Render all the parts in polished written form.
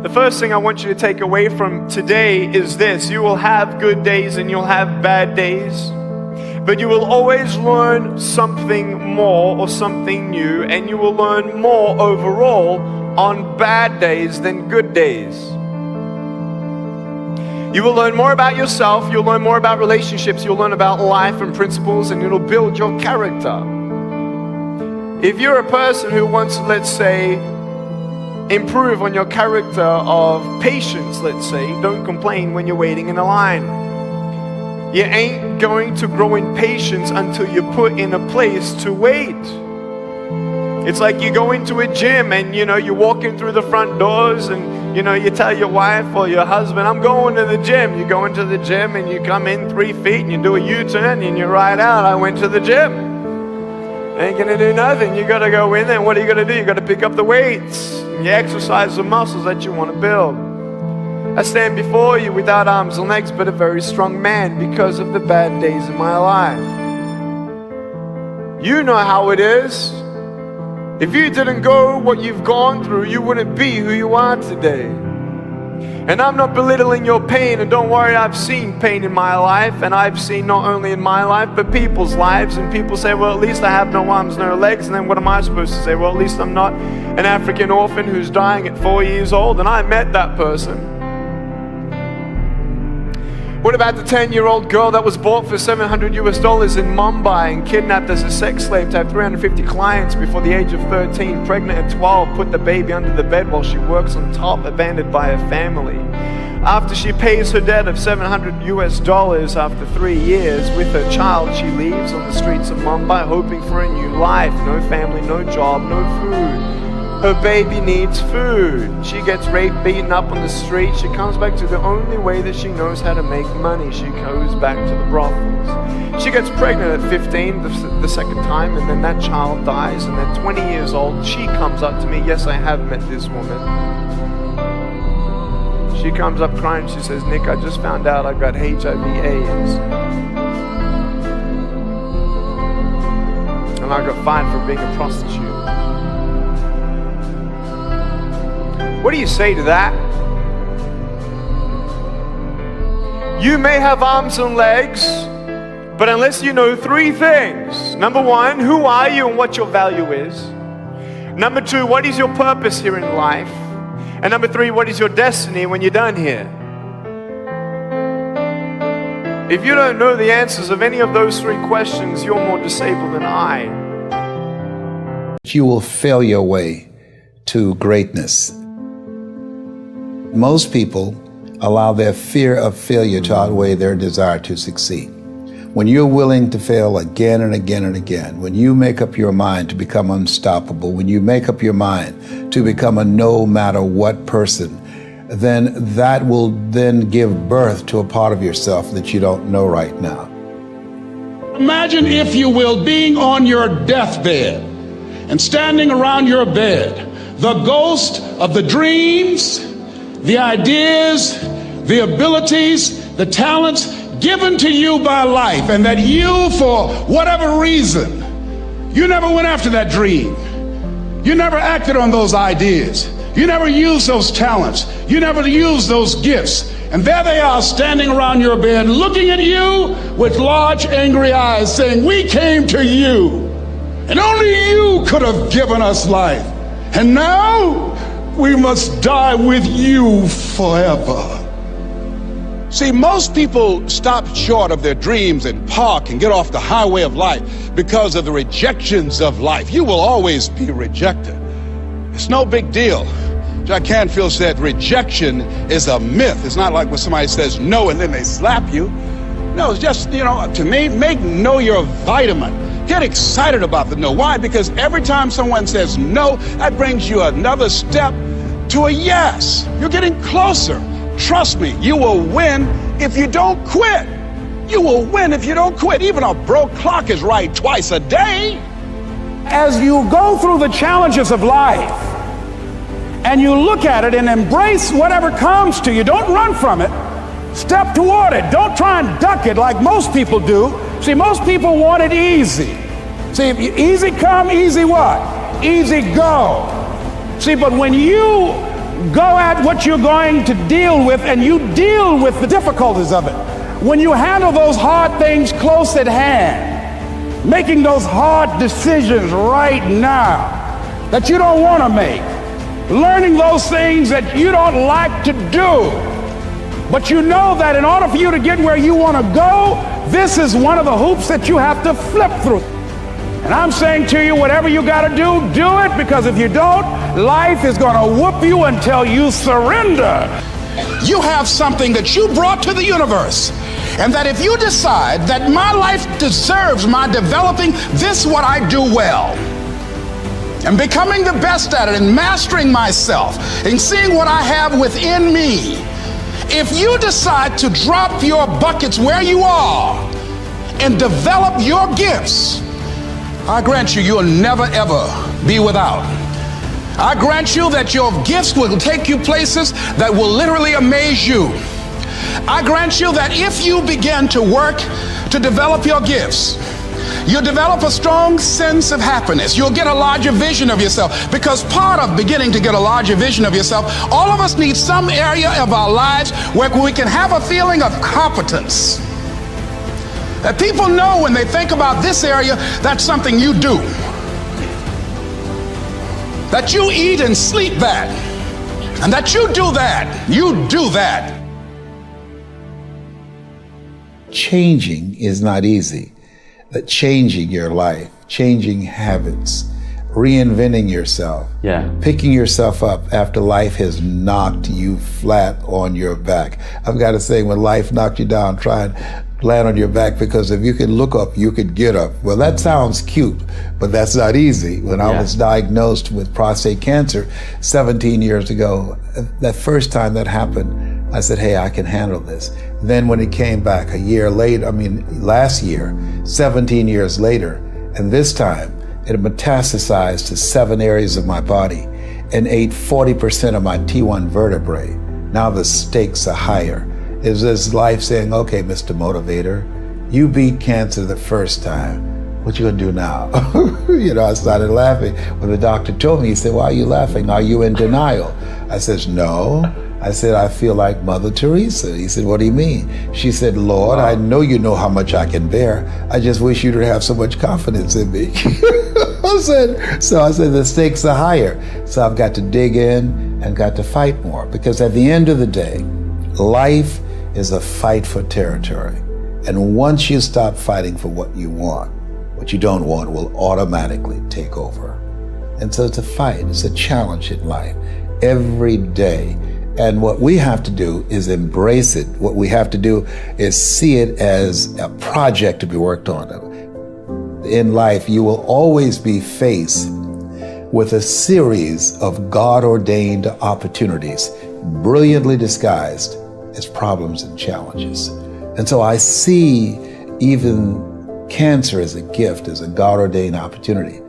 The first thing I want you to take away from today is this: you will have good days and you'll have bad days, but you will always learn something more or something new, and you will learn more overall on bad days than good days. You will learn more about yourself, you'll learn more about relationships, you'll learn about life and principles, and it'll build your character. If you're a person who wants, let's say, improve on your character of patience, let's say, don't complain when you're waiting in a line. You ain't going to grow in patience until you're put in a place to wait. It's like you go into a gym and you walk in through the front doors and you tell your wife or your husband, I'm going to the gym. You go into the gym and you come in 3 feet and you do a U-turn and you ride out, I went to the gym. Ain't gonna do nothing. You gotta go in there, and what are you gonna do? You gotta pick up the weights. And you exercise the muscles that you want to build. I stand before you without arms and legs, but a very strong man because of the bad days in my life. You know how it is. If you didn't go what you've gone through, you wouldn't be who you are today. And I'm not belittling your pain, and don't worry, I've seen pain in my life, and I've seen not only in my life, but people's lives, and people say, well, at least I have no arms, no legs, and then what am I supposed to say? Well, at least I'm not an African orphan who's dying at 4 years old, and I met that person. What about the 10-year-old girl that was bought for $700 in Mumbai and kidnapped as a sex slave to have 350 clients before the age of 13, pregnant at 12, put the baby under the bed while she works on top, abandoned by her family? After she pays her debt of $700 after 3 years with her child, she leaves on the streets of Mumbai hoping for a new life. No family, no job, no food. Her baby needs food. She gets raped, beaten up on the street. She comes back to the only way that she knows how to make money. She goes back to the brothels. She gets pregnant at 15 the second time, and then that child dies. And then 20 years old, she comes up to me. Yes, I have met this woman. She comes up crying. She says, Nick, I just found out I got HIV/AIDS. And I got fined for being a prostitute. What do you say to that? You may have arms and legs, but unless you know 3 things. Number 1, who are you and what your value is? Number 2, what is your purpose here in life? And number 3, what is your destiny when you're done here? If you don't know the answers of any of those 3 questions, you're more disabled than I. You will fail your way to greatness. Most people allow their fear of failure to outweigh their desire to succeed. When you're willing to fail again and again and again, when you make up your mind to become unstoppable, when you make up your mind to become a no matter what person, then that will then give birth to a part of yourself that you don't know right now. Imagine, if you will, being on your deathbed and standing around your bed, the ghost of the dreams, the ideas, the abilities, the talents given to you by life, and that you, for whatever reason, you never went after that dream. You never acted on those ideas. You never used those talents. You never used those gifts. And there they are standing around your bed looking at you with large angry eyes saying, we came to you and only you could have given us life. And now we must die with you forever. See, most people stop short of their dreams and park and get off the highway of life because of the rejections of life. You will always be rejected. It's no big deal. Jack Canfield said rejection is a myth. It's not like when somebody says no and then they slap you. No, it's just, to me, make no your vitamin. Get excited about the no. Why? Because every time someone says no, that brings you another step to a yes. You're getting closer. Trust me, you will win if you don't quit. You will win if you don't quit. Even a broke clock is right twice a day. As you go through the challenges of life and you look at it and embrace whatever comes to you, don't run from it. Step toward it. Don't try and duck it like most people do. See, most people want it easy. See, easy come, easy what? Easy go. See, but when you go at what you're going to deal with, and you deal with the difficulties of it. When you handle those hard things close at hand, making those hard decisions right now that you don't want to make, learning those things that you don't like to do, but you know that in order for you to get where you want to go, this is one of the hoops that you have to flip through. And I'm saying to you, whatever you got to do it, because if you don't, life is going to whoop you until you surrender. You have something that you brought to the universe, and that if you decide that my life deserves my developing this what I do well, and becoming the best at it, and mastering myself, and seeing what I have within me, if you decide to drop your buckets where you are and develop your gifts, I grant you, you'll never ever be without. I grant you that your gifts will take you places that will literally amaze you. I grant you that if you begin to work to develop your gifts, you'll develop a strong sense of happiness. You'll get a larger vision of yourself, because part of beginning to get a larger vision of yourself, all of us need some area of our lives where we can have a feeling of competence. That people know when they think about this area, that's something you do. That you eat and sleep that. And that you do that. You do that. Changing is not easy. That changing your life, changing habits, reinventing yourself, picking yourself up after life has knocked you flat on your back. I've got to say, when life knocked you down, try and land on your back, because if you can look up, you could get up. Well, that sounds cute, but that's not easy. When I was diagnosed with prostate cancer 17 years ago, that first time that happened, I said, hey, I can handle this. Then when it came back a year later, last year, 17 years later, and this time it metastasized to 7 areas of my body and ate 40% of my T1 vertebrae. Now the stakes are higher. Is this life saying, okay, Mr. Motivator, you beat cancer the first time. What you gonna do now? I started laughing. When the doctor told me, he said, why are you laughing? Are you in denial? I said, no. I said, I feel like Mother Teresa. He said, what do you mean? She said, Lord, I know you know how much I can bear. I just wish you to have so much confidence in me. I said, the stakes are higher. So I've got to dig in and got to fight more, because at the end of the day, life is a fight for territory. And once you stop fighting for what you want, what you don't want will automatically take over. And so it's a fight, it's a challenge in life every day. And what we have to do is embrace it. What we have to do is see it as a project to be worked on. In life, you will always be faced with a series of God-ordained opportunities, brilliantly disguised as problems and challenges. And so I see even cancer as a gift, as a God-ordained opportunity.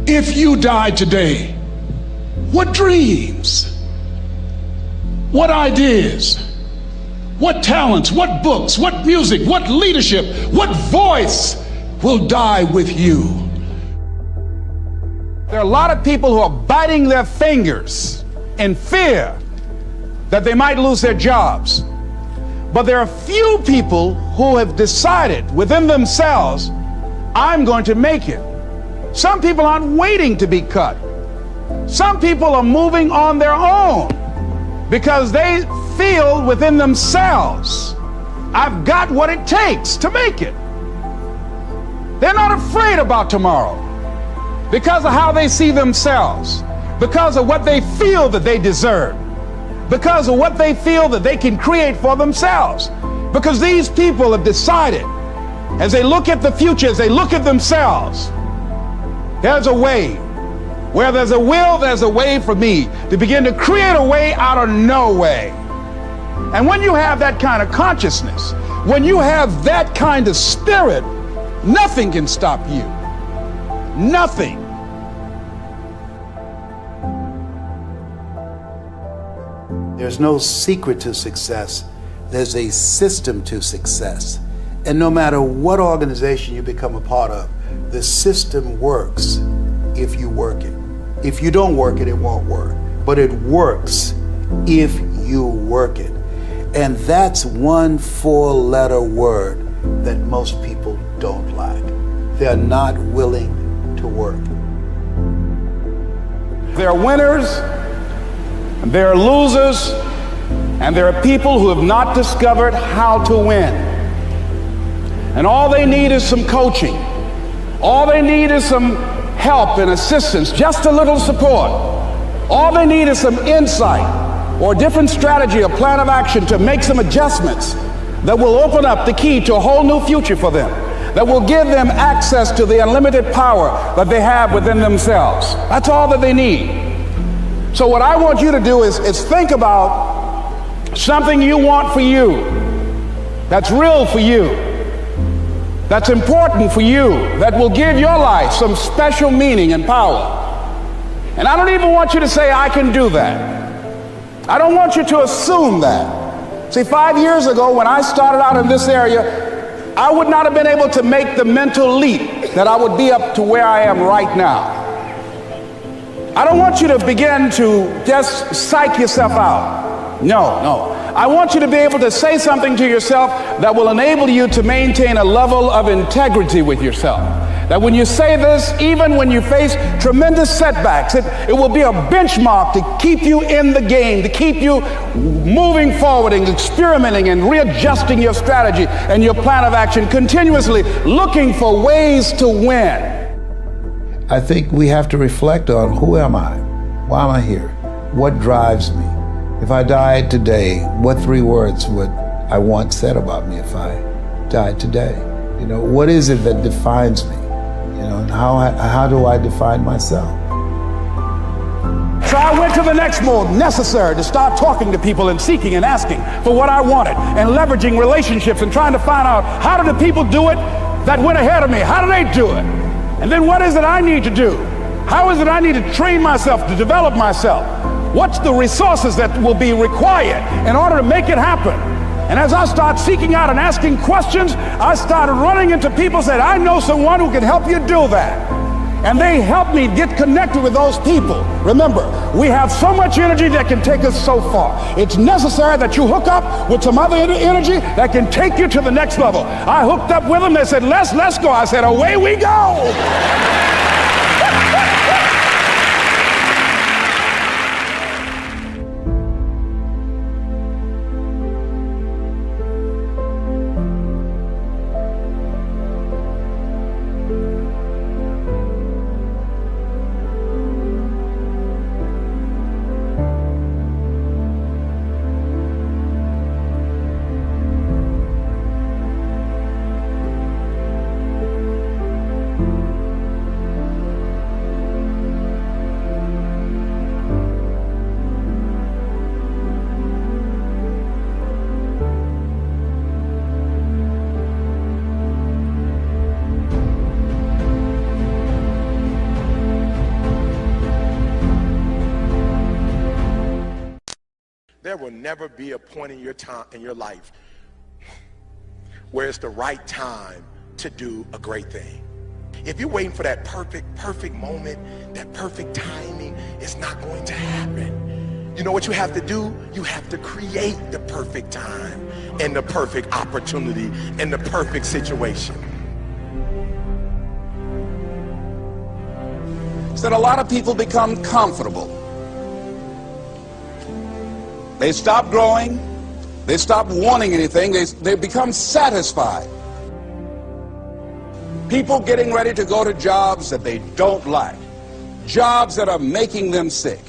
If you died today, what dreams, what ideas, what talents, what books, what music, what leadership, what voice will die with you? There are a lot of people who are biting their fingers in fear that they might lose their jobs. But there are few people who have decided within themselves, I'm going to make it. Some people aren't waiting to be cut. Some people are moving on their own because they feel within themselves, I've got what it takes to make it. They're not afraid about tomorrow because of how they see themselves, because of what they feel that they deserve, because of what they feel that they can create for themselves. Because these people have decided, as they look at the future, as they look at themselves, there's a way. Where there's a will, there's a way for me to begin to create a way out of no way. And when you have that kind of consciousness, when you have that kind of spirit, nothing can stop you. Nothing. There's no secret to success. There's a system to success. And no matter what organization you become a part of, the system works if you work it. If you don't work it, it won't work. but it works if you work it. And that's one four-letter word that most people don't like. They're not willing to work. There are winners, and there are losers, and there are people who have not discovered how to win. And all they need is some coaching. All they need is some help and assistance, just a little support. All they need is some insight or a different strategy, a plan of action to make some adjustments that will open up the key to a whole new future for them, that will give them access to the unlimited power that they have within themselves. That's all that they need. So what I want you to do is think about something you want for you, that's real for you, that's important for you, that will give your life some special meaning and power. And I don't even want you to say, I can do that. I don't want you to assume that. See, 5 years ago when I started out in this area, I would not have been able to make the mental leap that I would be up to where I am right now. I don't want you to begin to just psych yourself out. No. I want you to be able to say something to yourself that will enable you to maintain a level of integrity with yourself. That when you say this, even when you face tremendous setbacks, it will be a benchmark to keep you in the game, to keep you moving forward and experimenting and readjusting your strategy and your plan of action, continuously looking for ways to win. I think we have to reflect on, who am I? Why am I here? What drives me? If I died today, what 3 words would I want said about me if I died today? You know, what is it that defines me? You know, and how do I define myself? So I went to the next mode necessary to start talking to people and seeking and asking for what I wanted and leveraging relationships and trying to find out, how do the people do it that went ahead of me? How do they do it? And then what is it I need to do? How is it I need to train myself, to develop myself? What's the resources that will be required in order to make it happen? And as I start seeking out and asking questions, I started running into people who said, I know someone who can help you do that. And they helped me get connected with those people. Remember, we have so much energy that can take us so far. It's necessary that you hook up with some other energy that can take you to the next level. I hooked up with them. They said, let's go. I said, away we go. There will never be a point in your time in your life where it's the right time to do a great thing. If you're waiting for that perfect moment, that perfect timing, it's not going to happen. You know what you have to do? You have to create the perfect time and the perfect opportunity and the perfect situation. So that a lot of people become comfortable. They stop growing. They stop wanting anything. They become satisfied. People getting ready to go to jobs that they don't like. Jobs that are making them sick.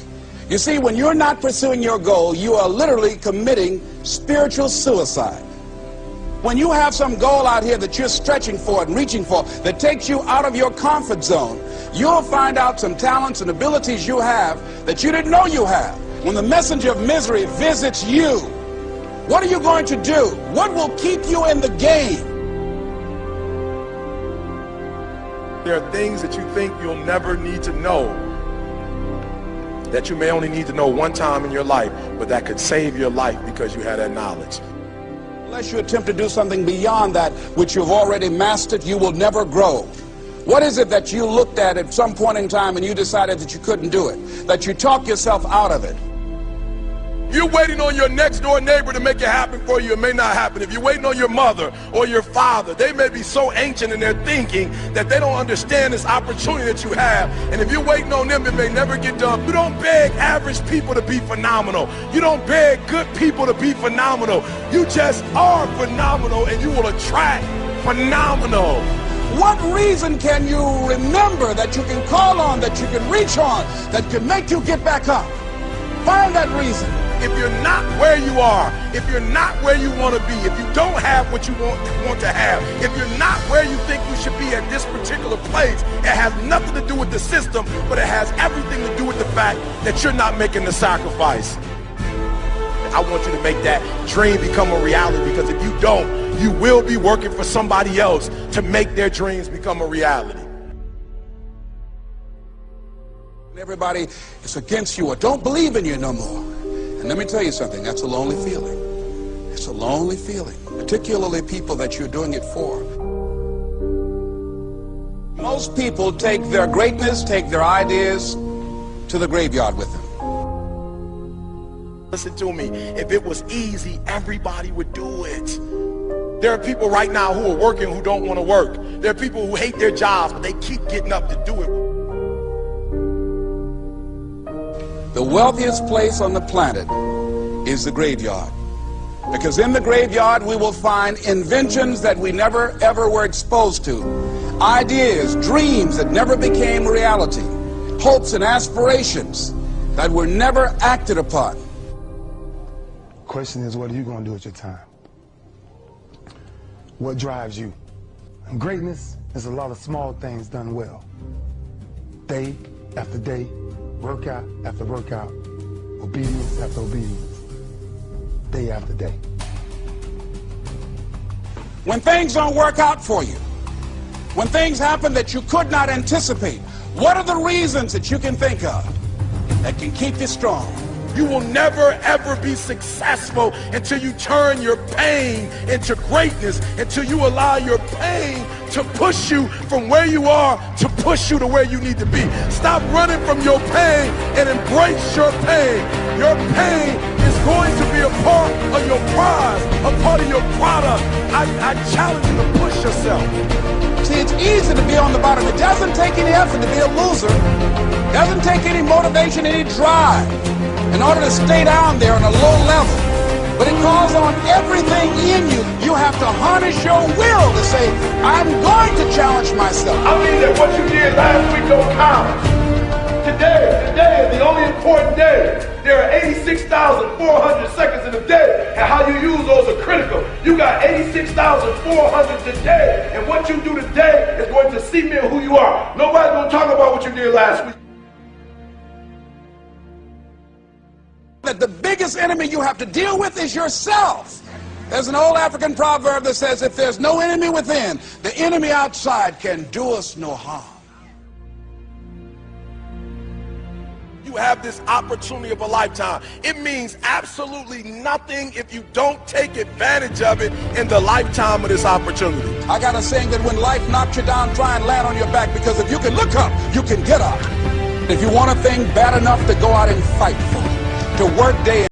You see, when you're not pursuing your goal, you are literally committing spiritual suicide. When you have some goal out here that you're stretching for and reaching for that takes you out of your comfort zone, you'll find out some talents and abilities you have that you didn't know you have. When the messenger of misery visits you, what are you going to do? What will keep you in the game? There are things that you think you'll never need to know, that you may only need to know one time in your life, but that could save your life because you had that knowledge. Unless you attempt to do something beyond that which you've already mastered, you will never grow. What is it that you looked at some point in time and you decided that you couldn't do it, that you talked yourself out of it? You're waiting on your next door neighbor to make it happen for you. It may not happen. If you're waiting on your mother or your father, they may be so ancient in their thinking that they don't understand this opportunity that you have. And if you're waiting on them, it may never get done. You don't beg average people to be phenomenal. You don't beg good people to be phenomenal. You just are phenomenal, and you will attract phenomenal. What reason can you remember that you can call on, that you can reach on, that can make you get back up? Find that reason. If you're not where you are, if you're not where you want to be, if you don't have what you want to have, if you're not where you think you should be at this particular place, it has nothing to do with the system, but it has everything to do with the fact that you're not making the sacrifice. I want you to make that dream become a reality, because if you don't, you will be working for somebody else to make their dreams become a reality. Everybody is against you or don't believe in you no more. And let me tell you something, that's a lonely feeling. It's a lonely feeling, particularly people that you're doing it for. Most people take their greatness, take their ideas to the graveyard with them. Listen to me, if it was easy, everybody would do it. There are people right now who are working who don't want to work. There are people who hate their jobs, but they keep getting up to do it. The wealthiest place on the planet is the graveyard. Because in the graveyard we will find inventions that we never ever were exposed to. Ideas, dreams that never became reality. Hopes and aspirations that were never acted upon. Question is, what are you going to do with your time? What drives you? And greatness is a lot of small things done well. Day after day, workout after workout, obedience after obedience, day after day. When things don't work out for you, when things happen that you could not anticipate, what are the reasons that you can think of that can keep you strong? You will never ever be successful until you turn your pain into greatness, until you allow your pain to push you from where you are to push you to where you need to be. Stop running from your pain and embrace your pain. Your pain is going to be a part of your prize, a part of your product. I challenge you to push yourself. See, it's easy to be on the bottom. It doesn't take any effort to be a loser. It doesn't take any motivation, any drive in order to stay down there on a low level. But it calls on everything in you. You have to harness your will to say, I'm going to challenge myself. I mean that what you did last week don't count. Today is the only important day. There are 86,400 seconds in a day, and how you use those are critical. You got 86,400 today, and what you do today is going to cement who you are. Nobody's going to talk about what you did last week. That the biggest enemy you have to deal with is yourself. There's an old African proverb that says, if there's no enemy within, the enemy outside can do us no harm. You have this opportunity of a lifetime. It means absolutely nothing if you don't take advantage of it in the lifetime of this opportunity. I got a saying that when life knocks you down, try and land on your back, because if you can look up, you can get up. If you want a thing bad enough to go out and fight for it, to work day